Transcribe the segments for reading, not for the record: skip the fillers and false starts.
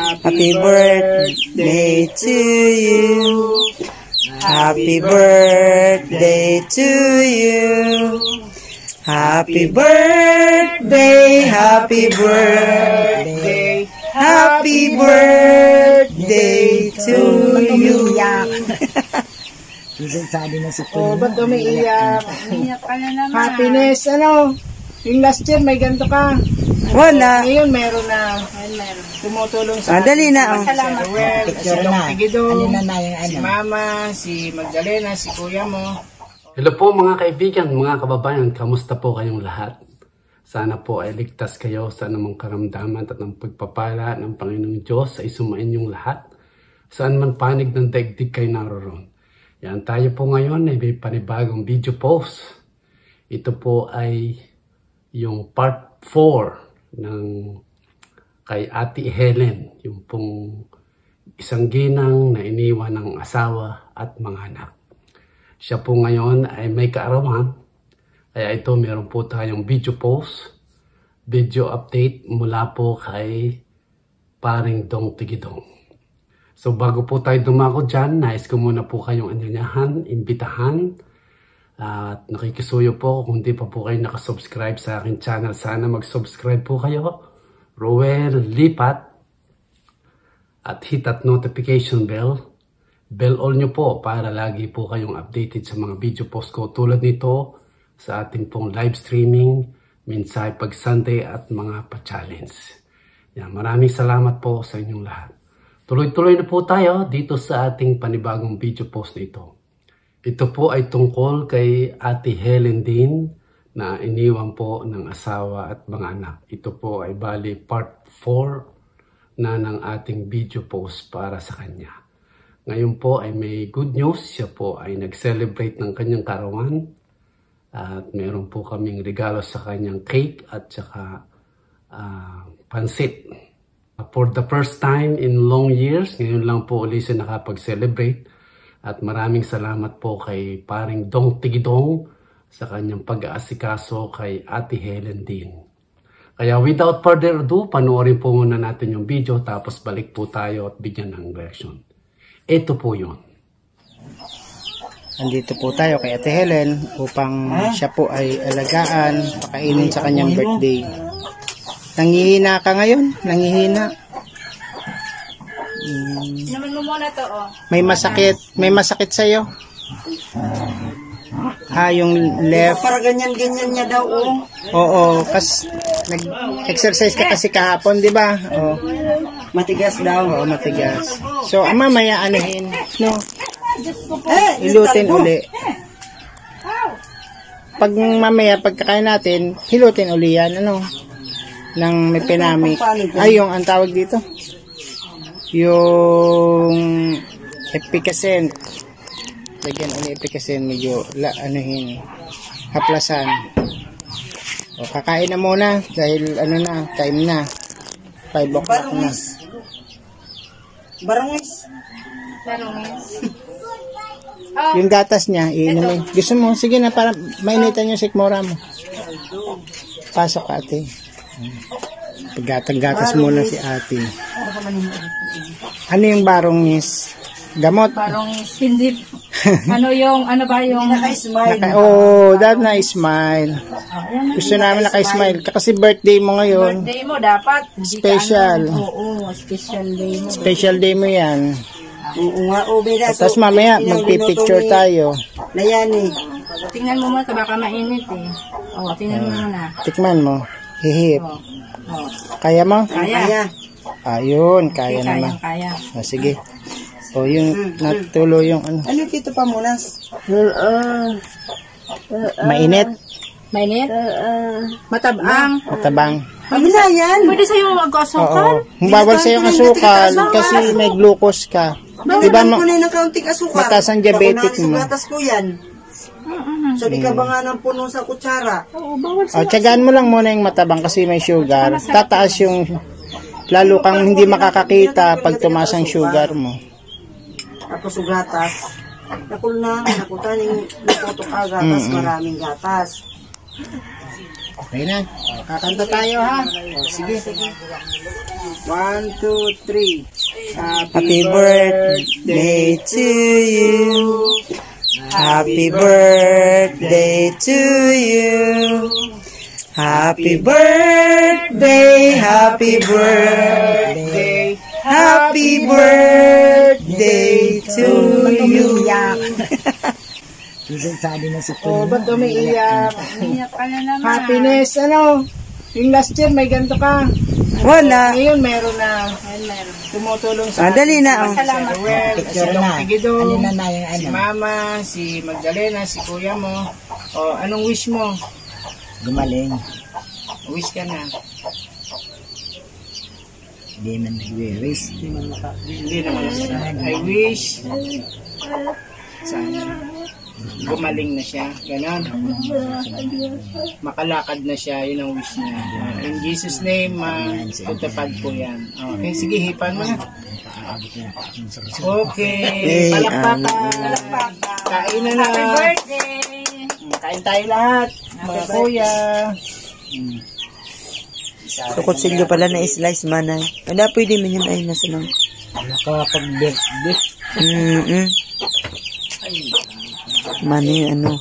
Happy birthday to you. Happy birthday to you. Happy birthday, happy birthday, happy birthday to you. Oh, ba't umiiyak? Happiness, ano? Yung last year, may ganito ka. Wala. Ngayon, meron na. Tumutulong sa dali na. Salamat. Si Dong Tigidong, si Mama, si Magdalena, si Kuya mo. Hello po mga kaibigan, mga kababayan, kamusta po kayong lahat? Sana po ay ligtas kayo sa anumang karamdaman at ng pagpapala ng Panginoong Diyos sa isumain yung lahat. Saan man panig ng daigdig kayo naroon. Yan, tayo po ngayon ay may panibagong video post. Ito po ay yung part 4 ng kay Ate Helen. Yung pong isang ginang na iniwan ng asawa at mga anak. Siya po ngayon ay may kaarawan. Kaya ito meron po tayong video post, video update mula po kay paring Dong Tigidong. So bago po tayo dumako dyan, nais ko muna po kayong anyayahan, imbitahan. At nakikisuyo po kung di pa po kayo nakasubscribe sa aking channel. Sana mag-subscribe po kayo. Roel Lipat. At hit that notification bell. Bell all nyo po para lagi po kayong updated sa mga video post ko tulad nito sa ating pong live streaming, minsan pag Sunday at mga pa-challenge. Yan, maraming salamat po sa inyong lahat. Tuloy-tuloy na po tayo dito sa ating panibagong video post na ito. Ito po ay tungkol kay Ate Helen din na iniwan po ng asawa at mga anak. Ito po ay bali part 4 na ng ating video post para sa kanya. Ngayon po ay may good news. Siya po ay nag-celebrate ng kanyang karawan. At meron po kaming regalo sa kanyang cake at saka pansit. For the first time in long years, ngayon lang po ulit siya nakapag-celebrate. At maraming salamat po kay paring Dong Tigidong sa kanyang pag-aasikaso kay Ate Helen din. Kaya without further ado, panoorin po muna natin yung video tapos balik po tayo at bigyan ng reaction. Ito po yun. Andito po tayo kay Ate Helen upang siya po ay alagaan, pakainin sa kanyang birthday. Nangihina ka ngayon? Nangihina? Naman mo muna to, oh. May masakit sa'yo? Yung left. Para ganyan-ganyan niya daw, oh. Oo, kasi nag-exercise ka kasi kahapon, di ba? Oo. Matigas daw. Oo, matigas. So, mamaya anuhin, no? Hilutin uli. Pag mamaya, pagkakain natin, hilutin uli yan, ano? Nang may pinamik. Ay, yung ang tawag dito? Yung epicacent. Lagyan uli epicacent, medyo anuhin, haplasan. O, kakain na muna dahil ano na, time na. 5 o'clock na. Barangis. Yung gatas niya, iinumin. Gusto mo? Sige na, para mainitan yung sikmura mo. Pasok, ate. Paggatang-gatas muna si ate. Ano yung barongis? Gamot? Barongis, hindi. Ano yung, ano ba yung... Naka-smile. That na smile. Gusto namin naka-smile. Kasi birthday mo ngayon. Birthday mo, dapat. Special. Oo, special day mo. Special day mo yan. Oo nga, Beda. Tapos mamaya, magpipicture tayo. Na yan eh. Tingnan mo muna, baka mainit eh. Oo, tingnan mo muna. Tikman mo. Hihip. Oo. Kaya mo? Kaya. Ayun, kaya naman. Kaya. Sige. O, yung natulo yung ano. Ano kito pa muna? Mainit. Mainit? Matabang. Matabang. Pamila yan. Pwede sa'yo mag-asukal? Oo. Bawal sa'yo ang asukal kasi may glucose ka. Diba mo na ng kaunting asukal. Mataas ang diabetic mo. Gatas ko yan. So di ka ba nga ng puno sa kutsara? Oo, bawal O, tiyagaan mo lang muna yung matabang kasi may sugar. Tataas yung, lalo kang hindi makakakita pag tumaas ang sugar mo. Tapos yung gatas. Nakul na, nakutan yung lupoto ka gatas, maraming gatas. Okay na. Kakanta tayo ha. O, sige. 1, 2, 3. Happy birthday to you. Happy birthday to you. Happy birthday, happy birthday, happy birthday to you. Oh, ba't umiiyak? Umiyak ka na naman. Happiness, ano? Yung last year, may ganito ka. Wala. Ngayon, meron na. Meron. Tumutulong sa Dali na. Salamat. si Dong Tigidong, si Mama, si Magdalena, si Kuya mo. O, anong wish mo? Gumaling. Wish ka na. Hindi man nag-wish. Hindi naman. I wish. Sana. Gumaling na siya. Ganon. Makalakad na siya. Yun ang wish niya. In Jesus' name, tutupad po yan. Okay, sige, hipan mo na. Okay. Palakpakan. Kain na na. Happy birthday. Kain tayo lahat. Mga kuya. Kutsilyo pala na slice manay. Wala pwede man yun ay nasa lang. Nakapag-birthday. Mani ano.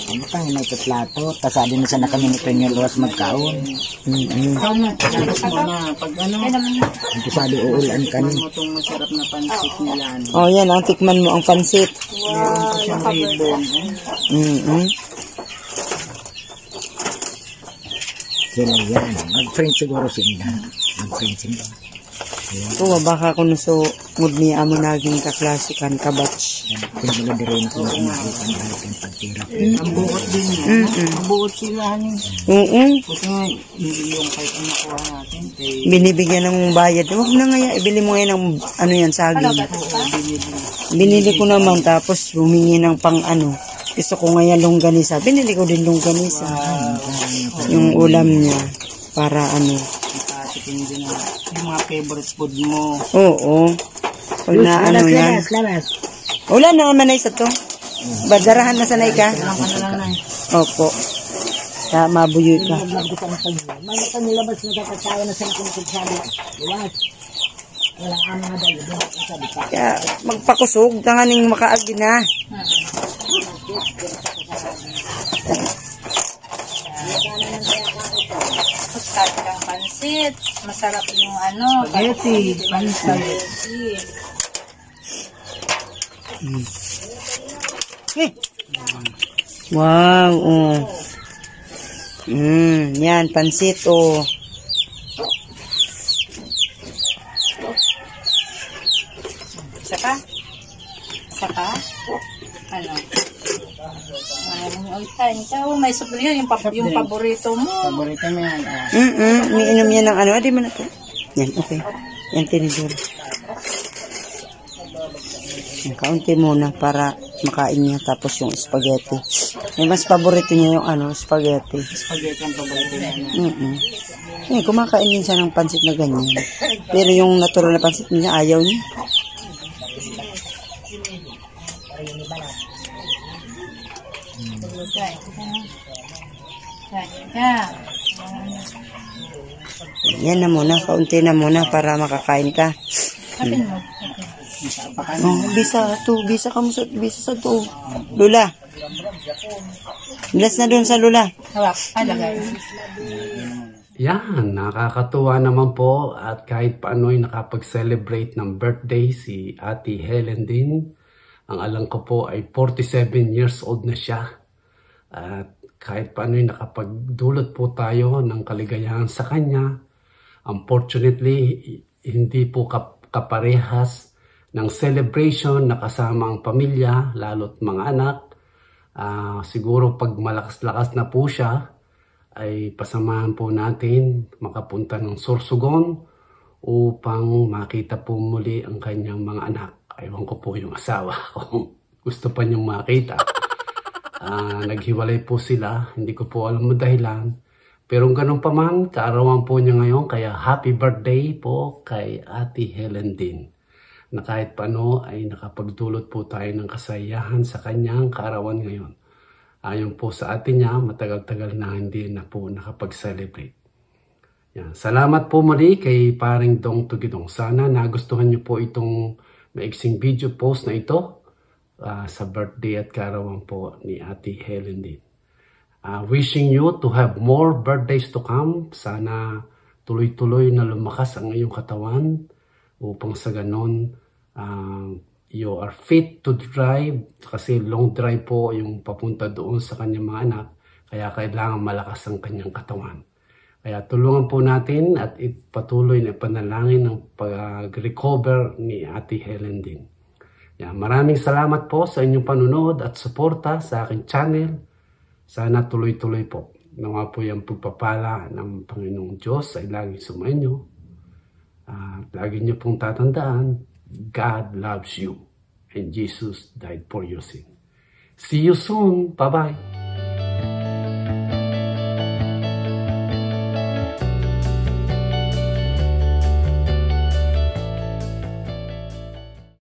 Ano pa, may plato. Tapos alin na siya na kami nito yung luwas magkaon. Tapos mo na. Pag ano, Sali uulan ka tikman mo itong masarap na pansit nila. Oh yan, ang tikman mo ang pansit. Meron pa siyang ribbon. Sila yan. Mag-friend siguro sila. Mag-friend sila. Oo, baka kung naso mood niya amo naging kaklasikan kabatch. Ang buot din yan. Ang buot sila. Oo. Kasi nga, hindi yung kahit ang nakuha natin. Binibigyan ng bayad. Huwag na nga yan. Ibili mo yan ng ano yan, saging. Binili ko naman tapos humingi ng pang ano. Gusto ko nga yan longganisa. Binili ko din longganisa. Yung ulam niya. Para ano. Ikatikin din yung mga favorite food mo. Oo. Pag na ano yan. Wala na naman na isa to. Badarahan na sanay ka? Kailangan ka na lang na. Opo. Kaya mabuyo ka. Kaya magpakusog. Tanganing makaagi na. Masarap kang pansit. Masarap yung ano. Spaghetti. Pansit. Wow. Oh. Yan. Pansit. Oh. Isa pa? Isa pa? Ano? May supli yun. Yung paborito mo. Paborito mo yan. Umiinom yan ng ano. Adi mo na to. Yan. Okay. Yan tinidor. Kaunti muna para makain niya tapos yung spaghetti. May mas paborito niya yung ano, spaghetti. Spaghetti ang paborito niya. Kumakain din siya ng pansit na ganyan. Pero yung natural na pansit niya, ayaw niya. Yan na muna, kaunti na muna para makakain ka. Oh, bisa ka mo sa to. Lula. Bless na doon sa Lula. Hawak. Alagay. Yan, nakakatuwa naman po at kahit paano'y nakapag-celebrate ng birthday si Ate Helen din. Ang alam ko po ay 47 years old na siya. At kahit paano'y nakapagdulot po tayo ng kaligayahan sa kanya. Unfortunately, hindi po kaparehas ng celebration na kasama ang pamilya, lalo't mga anak. Siguro pag malakas-lakas na po siya, ay pasamahan po natin makapunta ng Sorsogon upang makita po muli ang kanyang mga anak. Ewan ko po yung asawa kung gusto pa niyong makita. Naghiwalay po sila, hindi ko po alam mo dahilan. Pero ganun pa man, kaarawan po niya ngayon, kaya happy birthday po kay Ate Helen din. Na kahit paano ay nakapagdulot po tayo ng kasayahan sa kanyang kaarawan ngayon. Ayon po sa atin niya, matagal-tagal na hindi na po nakapag-celebrate. Yan. Salamat po muli kay Paring Dong Tugidong. Sana nagustuhan niyo po itong maiksing video post na ito sa birthday at kaarawan po ni Ate Helen din. Wishing you to have more birthdays to come. Sana tuloy-tuloy na lumakas ang iyong katawan upang sa ganon you are fit to drive, kasi long drive po yung papunta doon sa kanyang mga anak, kaya kailangan malakas ang kanyang katawan. Kaya tulungan po natin at ipatuloy na panalangin ng pag-recover ni Ate Helen din. Yan, maraming salamat po sa inyong panunood at suporta sa aking channel. Sana tuloy-tuloy po. Nawa po yung pagpapala ng Panginoong Diyos ay laging sumainyo. At lagi niyo pong tatandaan, God loves you and Jesus died for your sin. See you soon. Bye-bye.